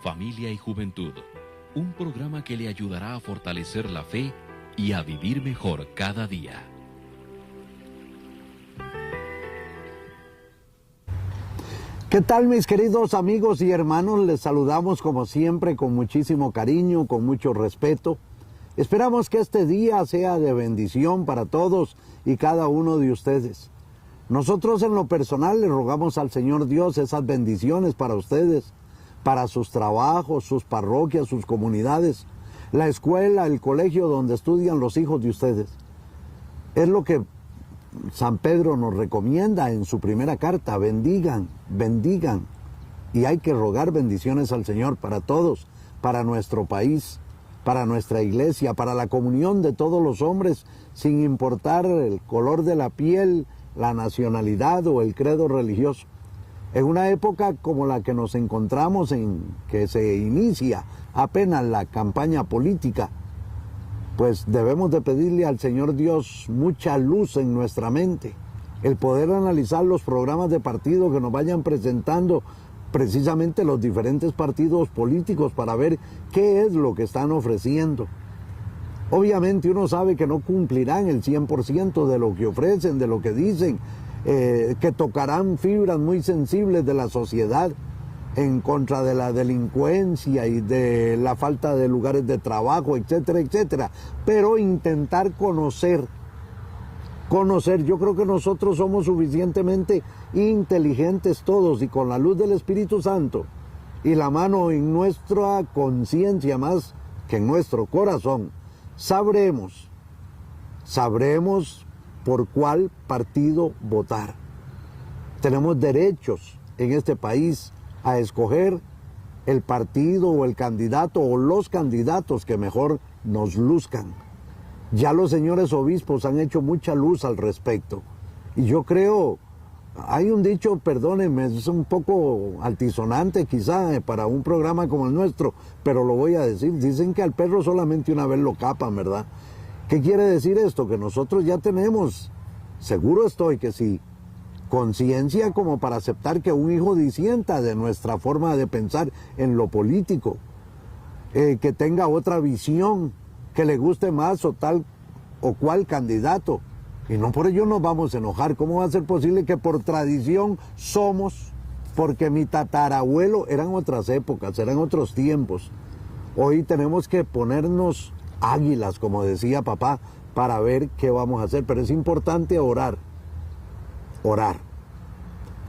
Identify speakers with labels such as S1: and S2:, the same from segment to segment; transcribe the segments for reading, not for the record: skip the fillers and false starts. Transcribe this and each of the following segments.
S1: familia y juventud. Un programa que le ayudará a fortalecer la fe y a vivir mejor cada día.
S2: ¿Qué tal, mis queridos amigos y hermanos? Les saludamos como siempre con muchísimo cariño, con mucho respeto. Esperamos que este día sea de bendición para todos y cada uno de ustedes. Nosotros en lo personal le rogamos al Señor Dios esas bendiciones para ustedes, para sus trabajos, sus parroquias, sus comunidades, la escuela, el colegio donde estudian los hijos de ustedes. Es lo que San Pedro nos recomienda en su primera carta: bendigan, bendigan. Y hay que rogar bendiciones al Señor para todos, para nuestro país, para nuestra iglesia, para la comunión de todos los hombres, sin importar el color de la piel, la nacionalidad o el credo religioso. En una época como la que nos encontramos, en que se inicia apenas la campaña política, pues debemos de pedirle al Señor Dios mucha luz en nuestra mente, el poder analizar los programas de partido que nos vayan presentando precisamente los diferentes partidos políticos para ver qué es lo que están ofreciendo. Obviamente uno sabe que no cumplirán el 100% de lo que ofrecen, de lo que dicen, que tocarán fibras muy sensibles de la sociedad en contra de la delincuencia y de la falta de lugares de trabajo, etcétera, etcétera. Pero intentar conocer, yo creo que nosotros somos suficientemente inteligentes todos, y con la luz del Espíritu Santo y la mano en nuestra conciencia más que en nuestro corazón, sabremos por cuál partido votar. Tenemos derechos en este país a escoger el partido o el candidato o los candidatos que mejor nos luzcan. Ya los señores obispos han hecho mucha luz al respecto. Y yo creo, hay un dicho, perdónenme, es un poco altisonante quizá para un programa como el nuestro, pero lo voy a decir. Dicen que al perro solamente una vez lo capan, ¿verdad? ¿Qué quiere decir esto? Que nosotros ya tenemos, seguro estoy que sí, conciencia como para aceptar que un hijo disienta de nuestra forma de pensar en lo político, que tenga otra visión, que le guste más o tal o cual candidato, y no por ello nos vamos a enojar. ¿Cómo va a ser posible que por tradición somos, porque mi tatarabuelo, eran otras épocas, eran otros tiempos? Hoy tenemos que ponernos águilas, como decía papá, para ver qué vamos a hacer, pero es importante orar.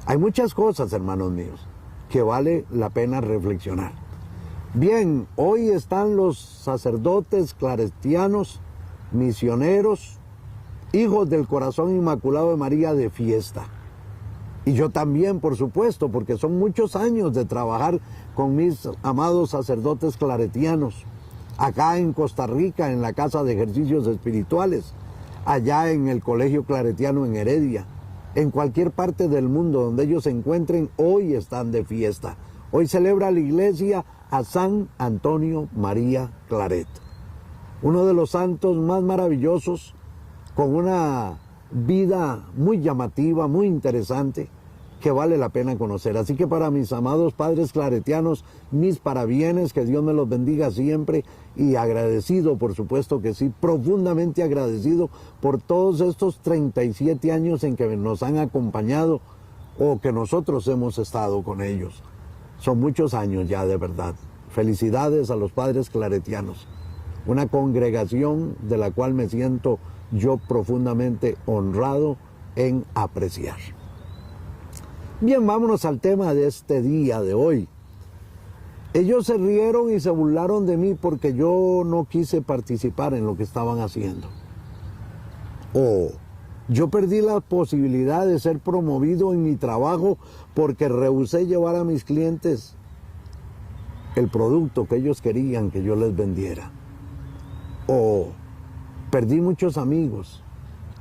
S2: Hay muchas cosas, hermanos míos, que vale la pena reflexionar. Bien, hoy están los sacerdotes claretianos, misioneros, hijos del Corazón Inmaculado de María, de fiesta. Y yo también, por supuesto, porque son muchos años de trabajar con mis amados sacerdotes claretianos, acá en Costa Rica, en la Casa de Ejercicios Espirituales, allá en el Colegio Claretiano en Heredia. En cualquier parte del mundo donde ellos se encuentren, hoy están de fiesta. Hoy celebra la iglesia a San Antonio María Claret, uno de los santos más maravillosos, con una vida muy llamativa, muy interesante, que vale la pena conocer. Así que para mis amados padres claretianos, mis parabienes, que Dios me los bendiga siempre, y agradecido, por supuesto que sí, profundamente agradecido por todos estos 37 años en que nos han acompañado, o que nosotros hemos estado con ellos. Son muchos años ya, de verdad. Felicidades a los padres claretianos, una congregación de la cual me siento yo profundamente honrado en apreciar. Bien, vámonos al tema de este día de hoy. Ellos se rieron y se burlaron de mí porque yo no quise participar en lo que estaban haciendo. Yo perdí la posibilidad de ser promovido en mi trabajo porque rehusé llevar a mis clientes el producto que ellos querían que yo les vendiera. Perdí muchos amigos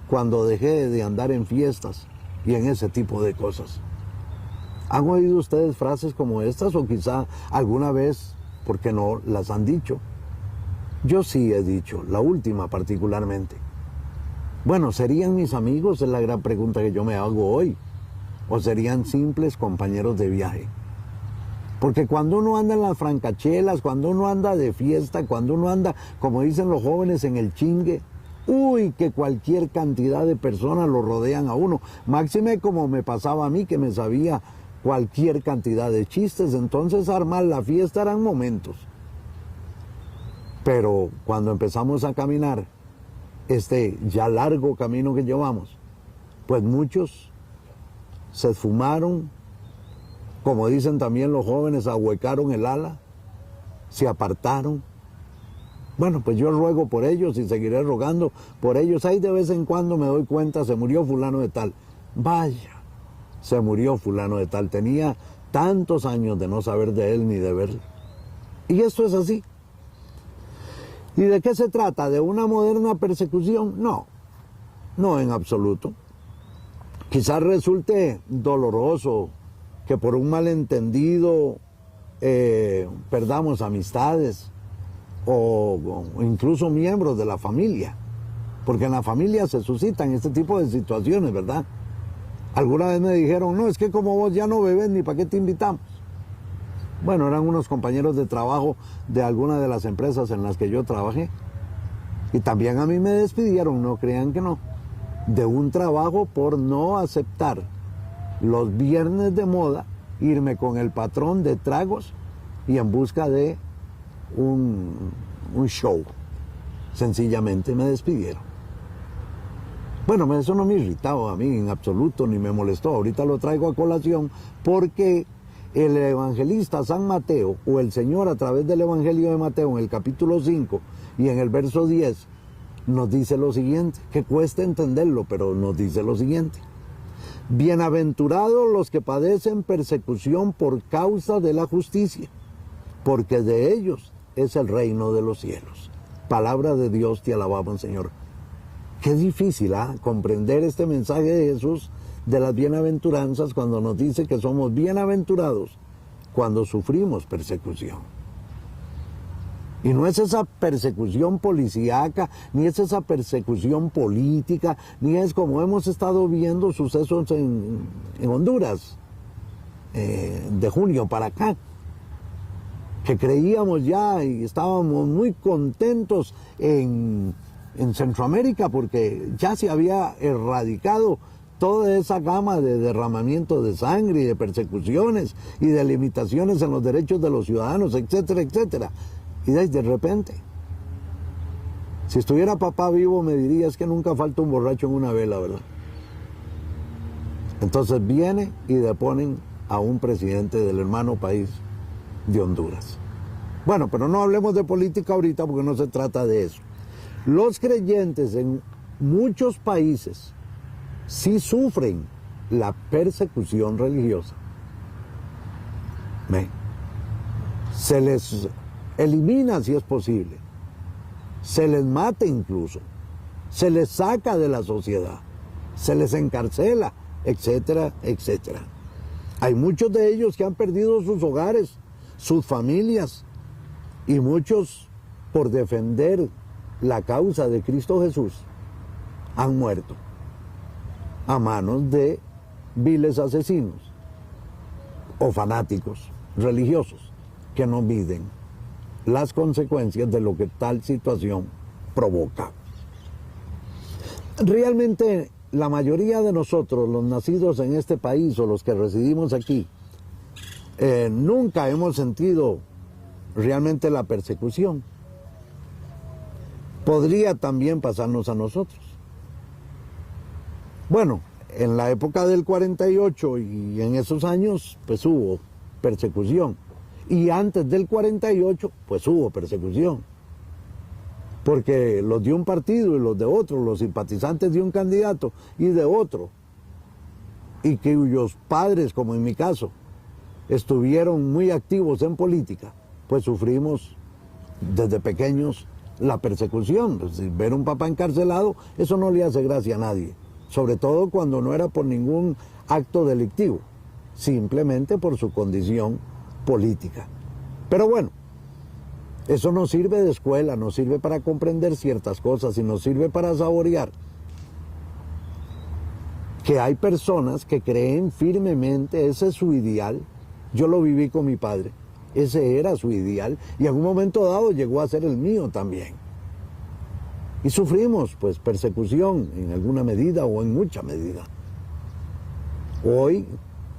S2: cuando dejé de andar en fiestas y en ese tipo de cosas. ¿Han oído ustedes frases como estas, o quizá alguna vez, por qué no, las han dicho? Yo sí he dicho, la última particularmente. Bueno, ¿serían mis amigos? Es la gran pregunta que yo me hago hoy. ¿O serían simples compañeros de viaje? Porque cuando uno anda en las francachelas, cuando uno anda de fiesta, cuando uno anda, como dicen los jóvenes, en el chingue, uy, que cualquier cantidad de personas lo rodean a uno. Máxime como me pasaba a mí, que me sabía cualquier cantidad de chistes. Entonces armar la fiesta eran momentos. Pero cuando empezamos a caminar este ya largo camino que llevamos, pues muchos se esfumaron, como dicen también los jóvenes, ahuecaron el ala, se apartaron. Bueno, pues yo ruego por ellos y seguiré rogando por ellos. Ahí de vez en cuando me doy cuenta, se murió fulano de tal. Vaya, se murió fulano de tal. Tenía tantos años de no saber de él ni de verlo. Y esto es así. ¿Y de qué se trata? ¿De una moderna persecución? No, no en absoluto. Quizás resulte doloroso que por un malentendido perdamos amistades o incluso miembros de la familia, porque en la familia se suscitan este tipo de situaciones, ¿verdad? Alguna vez me dijeron, no, es que como vos ya no bebes, ni para qué te invitamos. Bueno, eran unos compañeros de trabajo de alguna de las empresas en las que yo trabajé. Y también a mí me despidieron, no crean que no, de un trabajo por no aceptar los viernes de moda, irme con el patrón de tragos y en busca de un show. Sencillamente me despidieron. Bueno, eso no me irritaba a mí en absoluto, ni me molestó. Ahorita lo traigo a colación porque el evangelista San Mateo, o el Señor a través del Evangelio de Mateo en el capítulo 5 y en el verso 10, nos dice lo siguiente, que cuesta entenderlo, pero nos dice lo siguiente. Bienaventurados los que padecen persecución por causa de la justicia, porque de ellos es el reino de los cielos. Palabra de Dios, te alabamos, Señor. Qué difícil, comprender este mensaje de Jesús de las bienaventuranzas cuando nos dice que somos bienaventurados cuando sufrimos persecución. Y no es esa persecución policíaca, ni es esa persecución política, ni es como hemos estado viendo sucesos en Honduras, de junio para acá, que creíamos ya y estábamos muy contentos en Centroamérica porque ya se había erradicado toda esa gama de derramamiento de sangre y de persecuciones y de limitaciones en los derechos de los ciudadanos, etcétera, etcétera. Y de repente, si estuviera papá vivo me diría, es que nunca falta un borracho en una vela, ¿verdad? Entonces viene y deponen a un presidente del hermano país de Honduras. Bueno, pero no hablemos de política ahorita porque no se trata de eso. Los creyentes en muchos países sí sufren la persecución religiosa. Se les elimina si es posible, se les mata incluso, se les saca de la sociedad, se les encarcela, etcétera, etcétera. Hay muchos de ellos que han perdido sus hogares, sus familias, y muchos por defender la causa de Cristo Jesús han muerto a manos de viles asesinos o fanáticos religiosos que no miden las consecuencias de lo que tal situación provoca. Realmente la mayoría de nosotros, los nacidos en este país o los que residimos aquí, nunca hemos sentido realmente la persecución. Podría también pasarnos a nosotros. Bueno, en la época del 48 y en esos años, pues hubo persecución. Y antes del 48, pues hubo persecución. Porque los de un partido y los de otro, los simpatizantes de un candidato y de otro, y cuyos padres, como en mi caso, estuvieron muy activos en política, pues sufrimos desde pequeños la persecución. Pues, ver un papá encarcelado, eso no le hace gracia a nadie. Sobre todo cuando no era por ningún acto delictivo, simplemente por su condición política. Pero bueno, eso nos sirve de escuela, nos sirve para comprender ciertas cosas y nos sirve para saborear que hay personas que creen firmemente, ese es su ideal, Yo lo viví con mi padre. Ese era su ideal y en un momento dado llegó a ser el mío también. Y sufrimos pues persecución en alguna medida o en mucha medida. Hoy,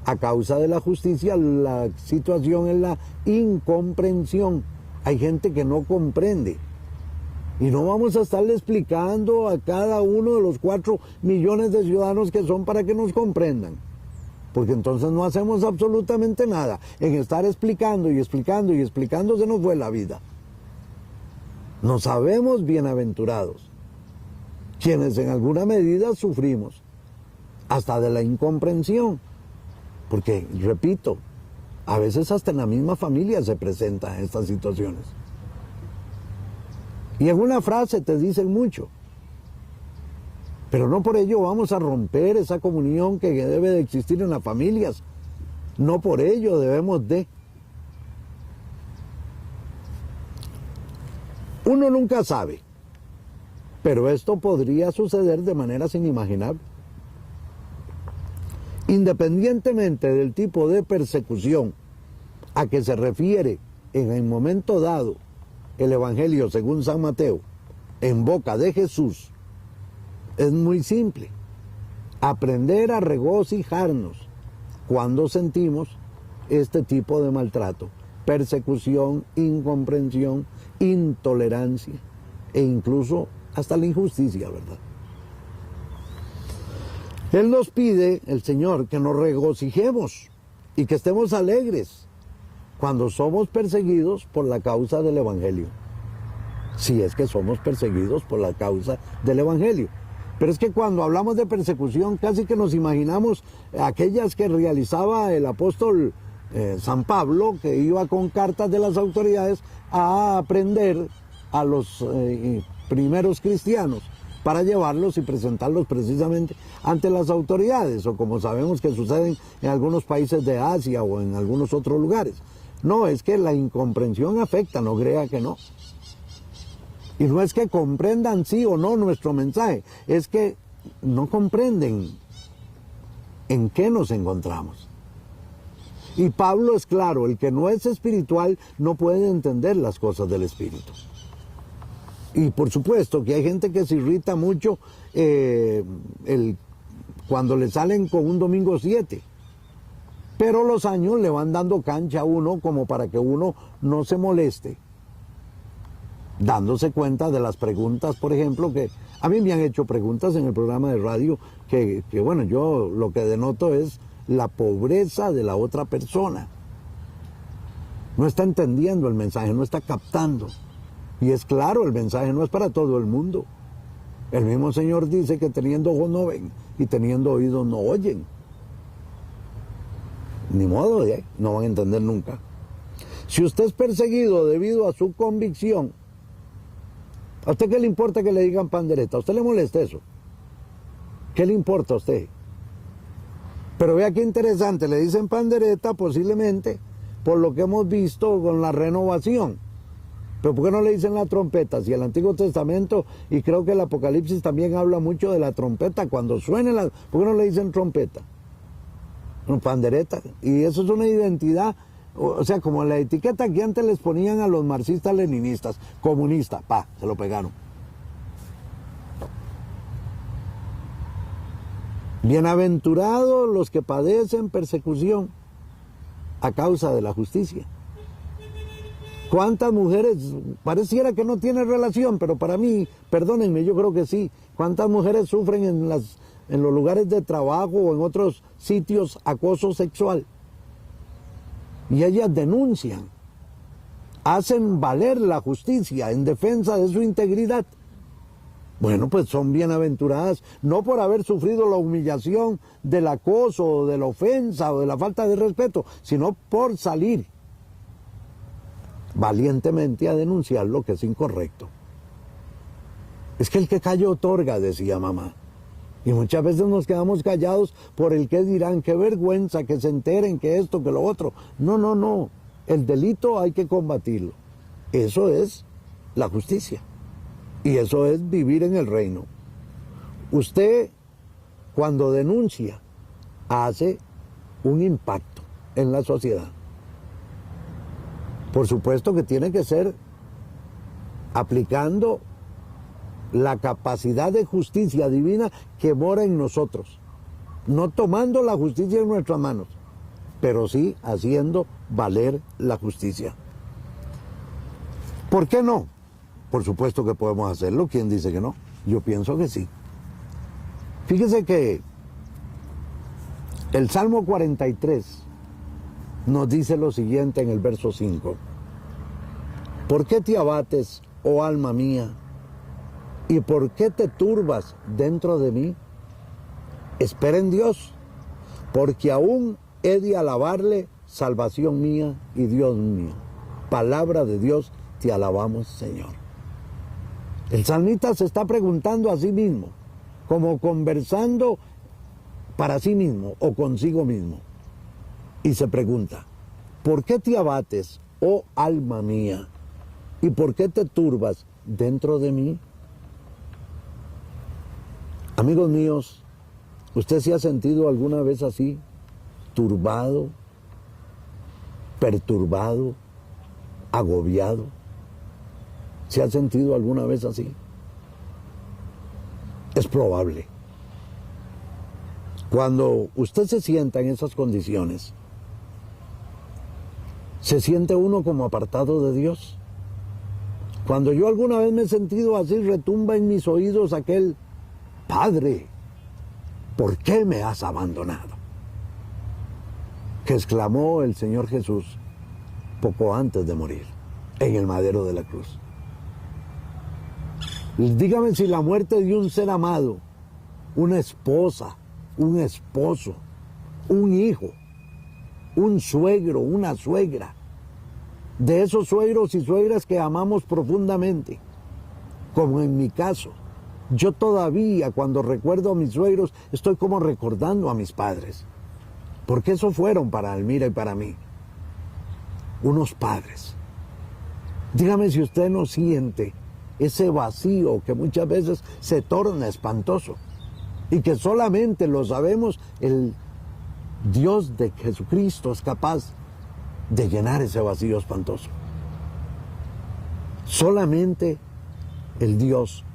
S2: a causa de la justicia, la situación es la incomprensión. Hay gente que no comprende. Y no vamos a estarle explicando a cada uno de los 4 millones de ciudadanos que son para que nos comprendan. Porque entonces no hacemos absolutamente nada. En estar explicando y explicando y explicando se nos fue la vida. Nos sabemos bienaventurados, quienes en alguna medida sufrimos, hasta de la incomprensión. Porque, repito, a veces hasta en la misma familia se presentan estas situaciones. Y en una frase te dicen mucho. Pero no por ello vamos a romper esa comunión que debe de existir en las familias. No por ello debemos de. Uno nunca sabe, pero esto podría suceder de maneras inimaginables. Independientemente del tipo de persecución a que se refiere en el momento dado el Evangelio según San Mateo en boca de Jesús, es muy simple. Aprender a regocijarnos cuando sentimos este tipo de maltrato, persecución, incomprensión, intolerancia e incluso hasta la injusticia, ¿verdad? Él nos pide, el Señor, que nos regocijemos y que estemos alegres cuando somos perseguidos por la causa del Evangelio. Si es que somos perseguidos por la causa del Evangelio. Pero es que cuando hablamos de persecución casi que nos imaginamos aquellas que realizaba el apóstol San Pablo, que iba con cartas de las autoridades a aprender a los primeros cristianos para llevarlos y presentarlos precisamente ante las autoridades, o como sabemos que suceden en algunos países de Asia o en algunos otros lugares. No, es que la incomprensión afecta, no crea que no. Y no es que comprendan sí o no nuestro mensaje, es que no comprenden en qué nos encontramos. Y Pablo es claro, el que no es espiritual no puede entender las cosas del espíritu. Y por supuesto que hay gente que se irrita mucho cuando le salen con un domingo 7. Pero los años le van dando cancha a uno como para que uno no se moleste, dándose cuenta de las preguntas, por ejemplo, que a mí me han hecho preguntas en el programa de radio que bueno, yo lo que denoto es la pobreza de la otra persona. No está entendiendo el mensaje, no está captando. Y es claro, el mensaje no es para todo el mundo. El mismo Señor dice que teniendo ojos no ven y teniendo oídos no oyen. Ni modo, no van a entender nunca. Si usted es perseguido debido a su convicción, ¿a usted qué le importa que le digan pandereta? ¿A usted le molesta eso? ¿Qué le importa a usted? Pero vea qué interesante, le dicen pandereta posiblemente por lo que hemos visto con la renovación. Pero ¿por qué no le dicen la trompeta? Si el Antiguo Testamento, y creo que el Apocalipsis también habla mucho de la trompeta, cuando suene la... ¿Por qué no le dicen trompeta? Bueno, pandereta. Y eso es una identidad, o sea, como la etiqueta que antes les ponían a los marxistas-leninistas, comunista, se lo pegaron. Bienaventurados los que padecen persecución a causa de la justicia. ¿Cuántas mujeres, pareciera que no tiene relación, pero para mí, perdónenme, yo creo que sí, cuántas mujeres sufren en los lugares de trabajo o en otros sitios acoso sexual? Y ellas denuncian, hacen valer la justicia en defensa de su integridad. Bueno, pues son bienaventuradas, no por haber sufrido la humillación del acoso, o de la ofensa, o de la falta de respeto, sino por salir valientemente a denunciar lo que es incorrecto. Es que el que calla otorga, decía mamá. Y muchas veces nos quedamos callados por el que dirán, qué vergüenza, que se enteren, que esto, que lo otro. No, no, no. El delito hay que combatirlo. Eso es la justicia. Y eso es vivir en el reino. Usted, cuando denuncia, hace un impacto en la sociedad. Por supuesto que tiene que ser aplicando la capacidad de justicia divina que mora en nosotros, no tomando la justicia en nuestras manos, pero sí haciendo valer la justicia. ¿Por qué no? Por supuesto que podemos hacerlo. ¿Quién dice que no? Yo pienso que sí. Fíjese que el Salmo 43 nos dice lo siguiente en el verso 5. ¿Por qué te abates, oh alma mía? ¿Y por qué te turbas dentro de mí? Espera en Dios, porque aún he de alabarle, salvación mía y Dios mío. Palabra de Dios, te alabamos, Señor. El salmista se está preguntando a sí mismo, como conversando para sí mismo o consigo mismo. Y se pregunta, ¿por qué te abates, oh alma mía? ¿Y por qué te turbas dentro de mí? Amigos míos, ¿usted se ha sentido alguna vez así, turbado, perturbado, agobiado? ¿Se ha sentido alguna vez así? Es probable. Cuando usted se sienta en esas condiciones, ¿se siente uno como apartado de Dios? Cuando yo alguna vez me he sentido así, retumba en mis oídos aquel: Padre, ¿por qué me has abandonado?, que exclamó el Señor Jesús poco antes de morir en el madero de la cruz. Dígame si la muerte de un ser amado, una esposa, un esposo, un hijo, un suegro, una suegra, de esos suegros y suegras que amamos profundamente, como en mi caso, yo todavía cuando recuerdo a mis suegros estoy como recordando a mis padres, porque esos fueron para Almira y para mí unos padres. Dígame si usted no siente ese vacío que muchas veces se torna espantoso y que solamente lo sabemos, el Dios de Jesucristo es capaz de llenar ese vacío espantoso. Solamente el Dios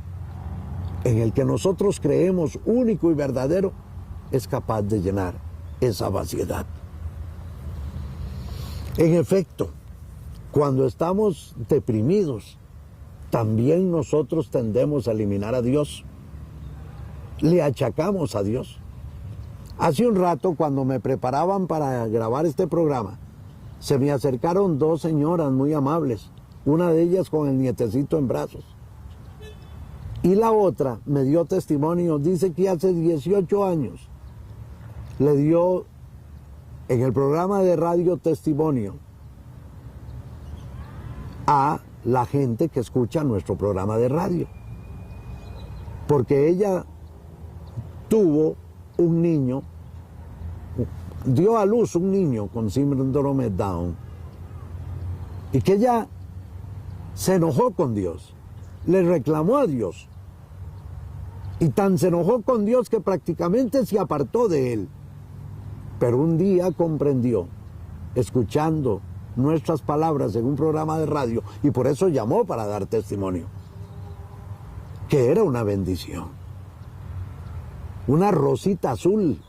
S2: en el que nosotros creemos único y verdadero es capaz de llenar esa vaciedad. En efecto, cuando estamos deprimidos, también nosotros tendemos a eliminar a Dios. Le achacamos a Dios. Hace un rato, cuando me preparaban para grabar este programa, se me acercaron dos señoras muy amables, una de ellas con el nietecito en brazos. Y la otra me dio testimonio, dice que hace 18 años le dio en el programa de radio testimonio a la gente que escucha nuestro programa de radio. Porque ella tuvo un niño, dio a luz un niño con síndrome Down, y que ella se enojó con Dios, le reclamó a Dios, y tan se enojó con Dios que prácticamente se apartó de él. Pero un día comprendió, escuchando nuestras palabras en un programa de radio, y por eso llamó para dar testimonio, que era una bendición. Una rosita azul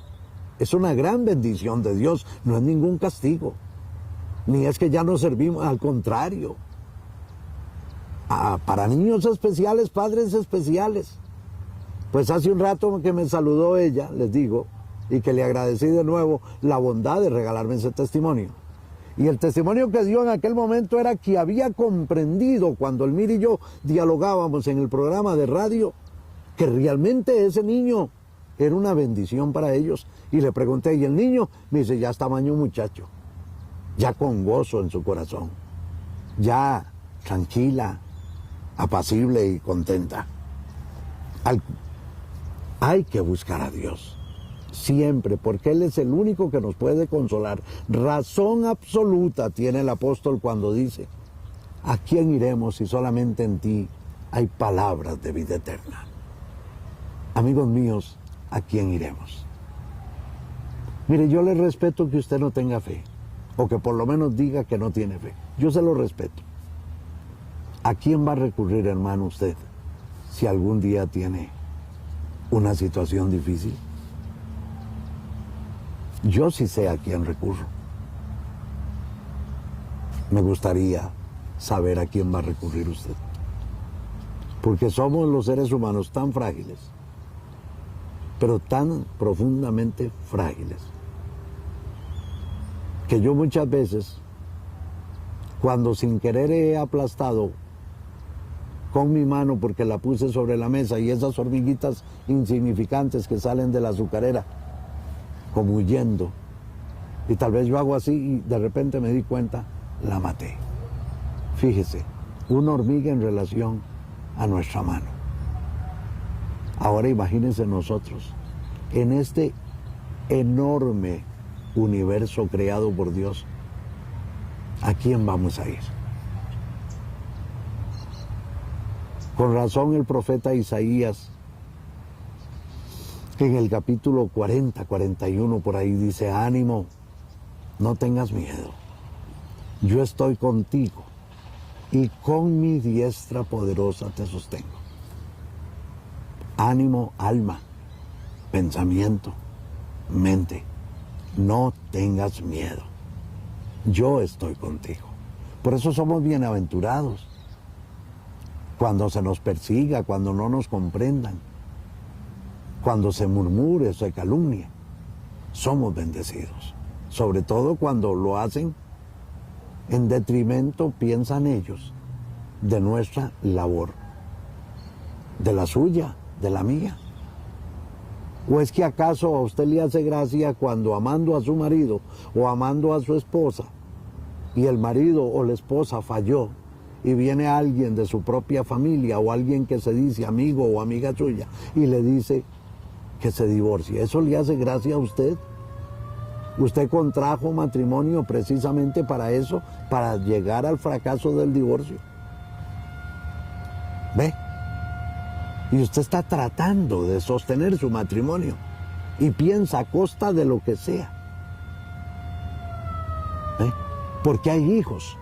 S2: es una gran bendición de Dios, no es ningún castigo, ni es que ya no servimos, al contrario. Para niños especiales, padres especiales. Pues hace un rato que me saludó ella, les digo, y que le agradecí de nuevo la bondad de regalarme ese testimonio. Y el testimonio que dio en aquel momento era que había comprendido cuando Elmira y yo dialogábamos en el programa de radio, que realmente ese niño era una bendición para ellos. Y le pregunté, ¿y el niño? Me dice, ya está un muchacho, ya con gozo en su corazón, ya tranquila, apacible y contenta. Hay que buscar a Dios siempre, porque Él es el único que nos puede consolar. Razón absoluta tiene el apóstol cuando dice, ¿a quién iremos si solamente en ti hay palabras de vida eterna? Amigos míos, ¿a quién iremos? Mire, yo le respeto que usted no tenga fe. o que por lo menos diga que no tiene fe. Yo se lo respeto. ¿A quién va a recurrir, hermano, usted, si algún día tiene una situación difícil? Yo sí sé a quién recurro. Me gustaría saber a quién va a recurrir usted. Porque somos los seres humanos tan frágiles, pero tan profundamente frágiles, que yo muchas veces, cuando sin querer he aplastado con mi mano porque la puse sobre la mesa y esas hormiguitas insignificantes que salen de la azucarera, como huyendo, y tal vez yo hago así y de repente me di cuenta, la maté. Fíjese, una hormiga en relación a nuestra mano. Ahora imagínense nosotros, en este enorme universo creado por Dios, ¿a quién vamos a ir? Con razón el profeta Isaías, en el capítulo 40, 41, por ahí dice, ánimo, no tengas miedo, yo estoy contigo y con mi diestra poderosa te sostengo. Ánimo, alma, pensamiento, mente, no tengas miedo, yo estoy contigo. Por eso somos bienaventurados. Cuando se nos persiga, cuando no nos comprendan, cuando se murmure, se calumnie, somos bendecidos. Sobre todo cuando lo hacen en detrimento, piensan ellos, de nuestra labor, de la suya, de la mía. ¿O es que acaso a usted le hace gracia cuando amando a su marido o amando a su esposa y el marido o la esposa falló y viene alguien de su propia familia o alguien que se dice amigo o amiga suya y le dice que se divorcie? ¿Eso le hace gracia a usted? Usted contrajo matrimonio precisamente para eso, para llegar al fracaso del divorcio. ¿Ve? Y usted está tratando de sostener su matrimonio y piensa a costa de lo que sea. ¿Ve? Porque hay hijos.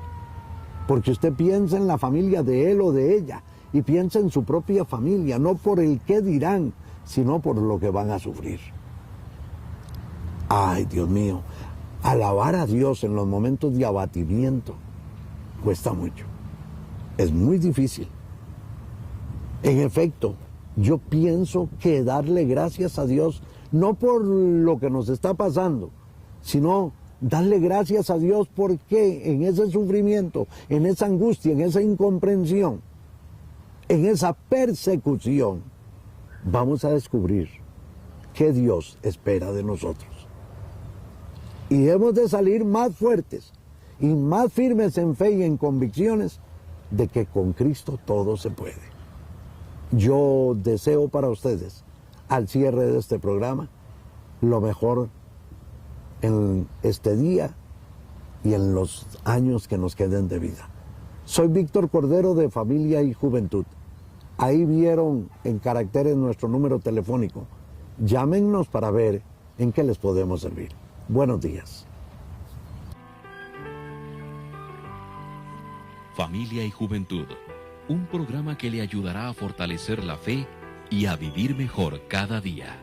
S2: Porque usted piensa en la familia de él o de ella y piensa en su propia familia, no por el qué dirán, sino por lo que van a sufrir. Ay, Dios mío, alabar a Dios en los momentos de abatimiento cuesta mucho. Es muy difícil. En efecto, yo pienso que darle gracias a Dios, no por lo que nos está pasando, sino darle gracias a Dios porque en ese sufrimiento, en esa angustia, en esa incomprensión, en esa persecución, vamos a descubrir qué Dios espera de nosotros. Y hemos de salir más fuertes y más firmes en fe y en convicciones de que con Cristo todo se puede. Yo deseo para ustedes, al cierre de este programa, lo mejor en este día y en los años que nos queden de vida. Soy Víctor Cordero de Familia y Juventud. Ahí vieron en caracteres nuestro número telefónico. Llámennos para ver en qué les podemos servir. Buenos días.
S1: Familia y Juventud, un programa que le ayudará a fortalecer la fe y a vivir mejor cada día.